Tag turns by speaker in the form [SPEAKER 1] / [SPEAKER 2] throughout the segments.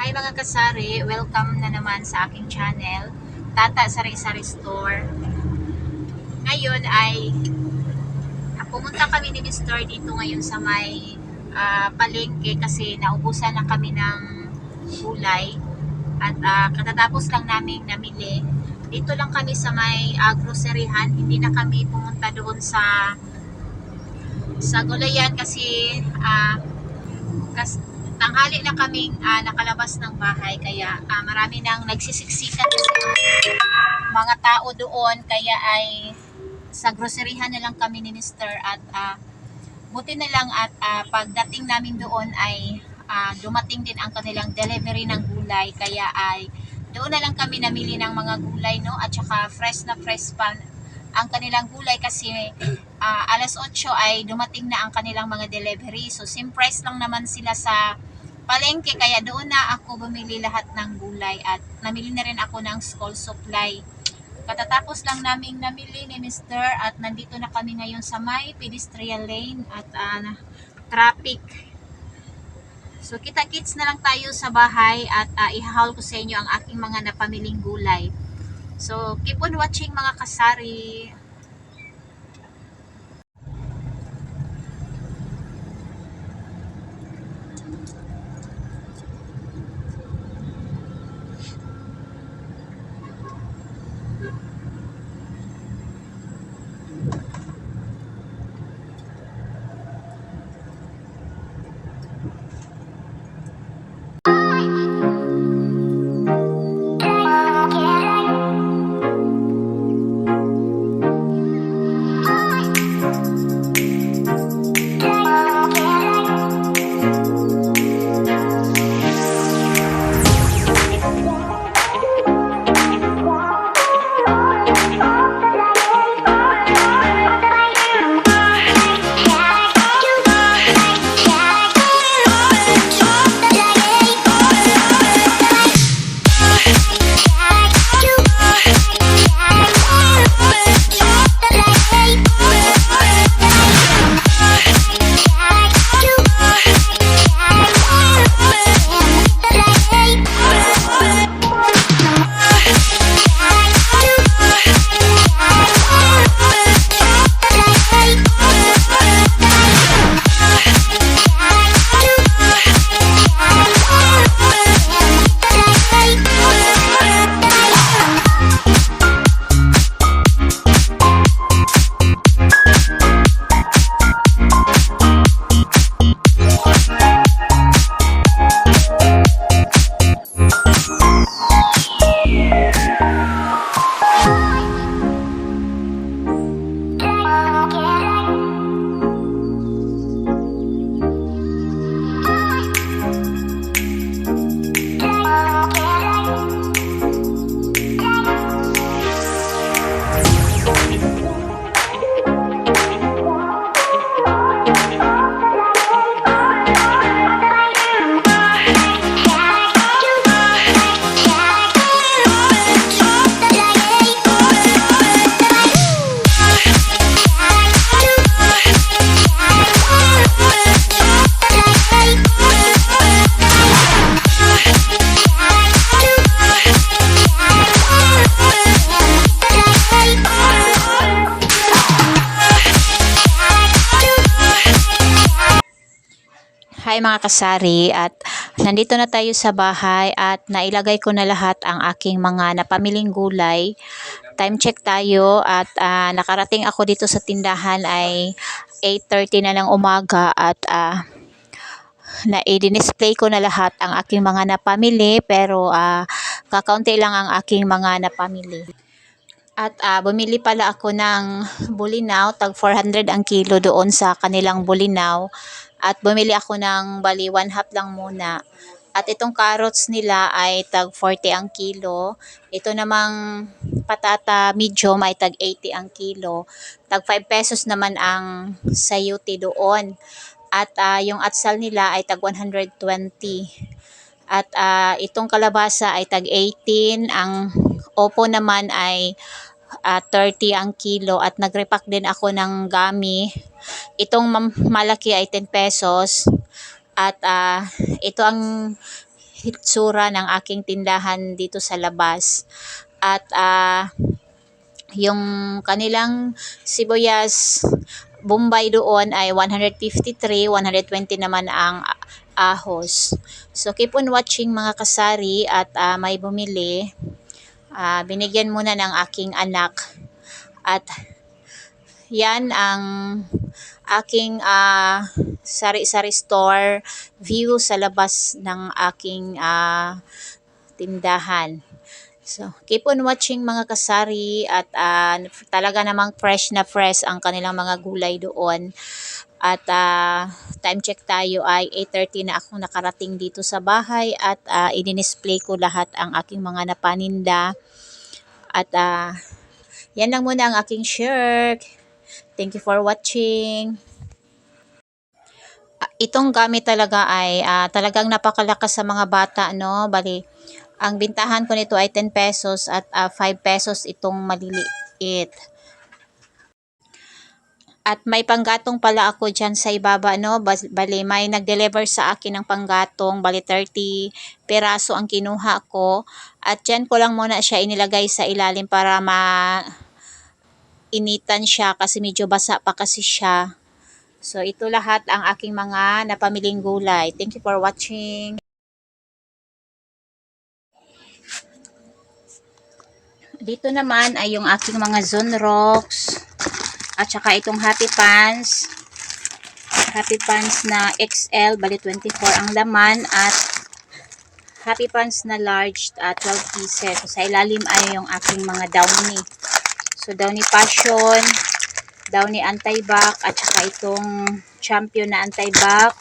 [SPEAKER 1] Hi mga kasari, welcome na naman sa aking channel, Tata Sari Sari Store. Ngayon ay pumunta kami ni Mr. dito ngayon sa may palengke kasi naubusan na kami ng gulay at katatapos lang namin namili. Dito lang kami sa may groceryhan, hindi na kami pumunta doon sa gulayan kasi tanghali na kaming nakalabas ng bahay kaya marami nang nagsisiksikan kasi mga tao doon kaya ay sa groceryhan na lang kami ni Mr. at buti na lang at pagdating namin doon ay dumating din ang kanilang delivery ng gulay kaya ay doon na lang kami namili ng mga gulay, no, at saka fresh na fresh pa ang kanilang gulay kasi alas 8 ay dumating na ang kanilang mga delivery. So same price lang naman sila sa palengke kaya doon na ako bumili lahat ng gulay at namili na rin ako ng school supply. Katatapos lang naming namili ni Mr. at nandito na kami ngayon sa may pedestrian lane at traffic. So kita-kits na lang tayo sa bahay at ihahaul ko sa inyo ang aking mga napamiling gulay. So keep on watching mga kasari. Hi mga kasari at nandito na tayo sa bahay at nailagay ko na lahat ang aking mga napamiling gulay. Time check tayo at nakarating ako dito sa tindahan ay 8:30 na ng umaga at i-display ko na lahat ang aking mga napamili pero kakaunti lang ang aking mga napamili. At bumili pala ako ng bulinaw, tag 400 ang kilo doon sa kanilang bulinaw. At bumili ako ng bali 1/2 lang muna. At itong carrots nila ay tag 40 ang kilo. Ito namang patata medium ay tag 80 ang kilo. Tag 5 pesos naman ang sayote doon. At yung atsal nila ay tag 120. At itong kalabasa ay tag 18. Ang opo naman ay 30 ang kilo at nagrepack din ako ng gami. Itong malaki ay 10 pesos at ito ang hitsura ng aking tindahan dito sa labas. At yung kanilang sibuyas Bombay doon ay 153, 120 naman ang ahos. So keep on watching mga kasari at may bumili. Binigyan muna ng aking anak at yan ang aking sari-sari store view sa labas ng aking tindahan. So, keep on watching mga kasari at talaga namang fresh na fresh ang kanilang mga gulay doon. At time check tayo ay 8:30 na ako nakarating dito sa bahay at i-display ko lahat ang aking mga napaninda. At yan lang muna ang aking share. Thank you for watching. Itong gamit talaga ay talagang napakalakas sa mga bata, no? Bali, ang bintahan ko nito ay 10 pesos at 5 pesos itong maliliit. At may panggatong pala ako dyan sa ibaba, no? Bali, may nag-deliver sa akin ng panggatong. Bali, 30 peraso ang kinuha ko. At dyan ko lang muna siya inilagay sa ilalim para initan siya kasi medyo basa pa kasi siya. So, ito lahat ang aking mga napamiling gulay. Thank you for watching. Dito naman ay yung aking mga Zone Rocks at saka itong Happy Pants. Happy Pants na XL, bali 24 ang laman at Happy Pants na large at 12 pieces. So, sa ilalim ay yung aking mga Downy. So, Downy Passion, Downy Anti-Bac at saka itong Champion na Anti-Bac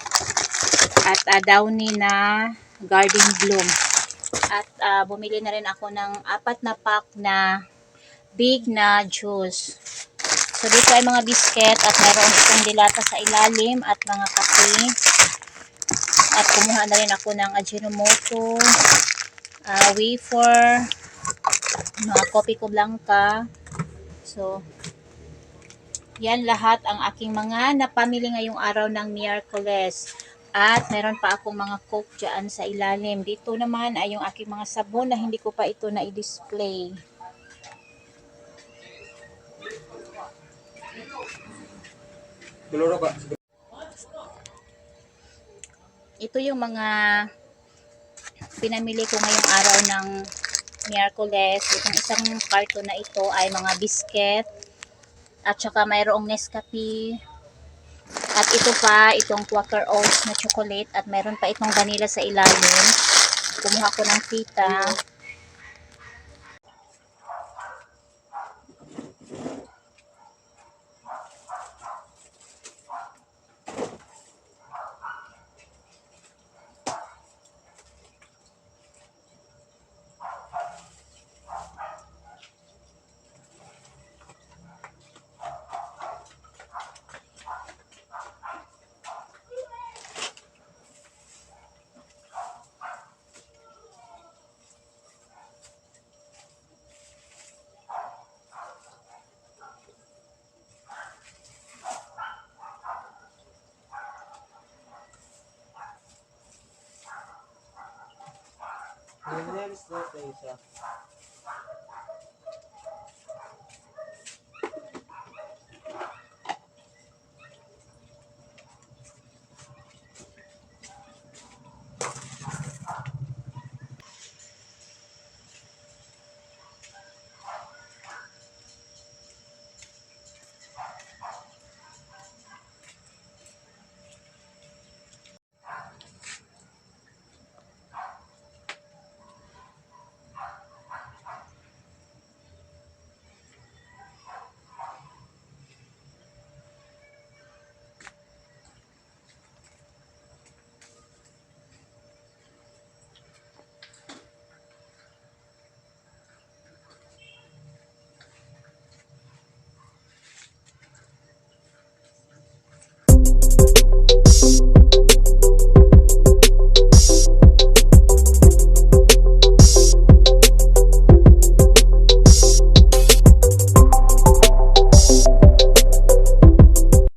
[SPEAKER 1] at Downy na Garden Bloom. At bumili na rin ako ng 4 na pack na big na juice. So dito ay mga biscuit at mayroon itong dilata sa ilalim at mga kape. At kumuha na rin ako ng Ajinomoto, wafer, mga kopi ko blanca. So yan lahat ang aking mga napamili ngayong araw ng Miyerkules. At meron pa akong mga coke dyan sa ilalim. Dito naman ay yung aking mga sabon na hindi ko pa ito na i-display. Ito yung mga pinamili ko ngayong araw ng Miyerkules. Itong isang karton na ito ay mga biscuit. At saka mayroong Nescafe. At ito pa, itong Quaker Oats na chocolate. At mayroon pa itong vanilla sa ilalim. Kumuha ko ng pita.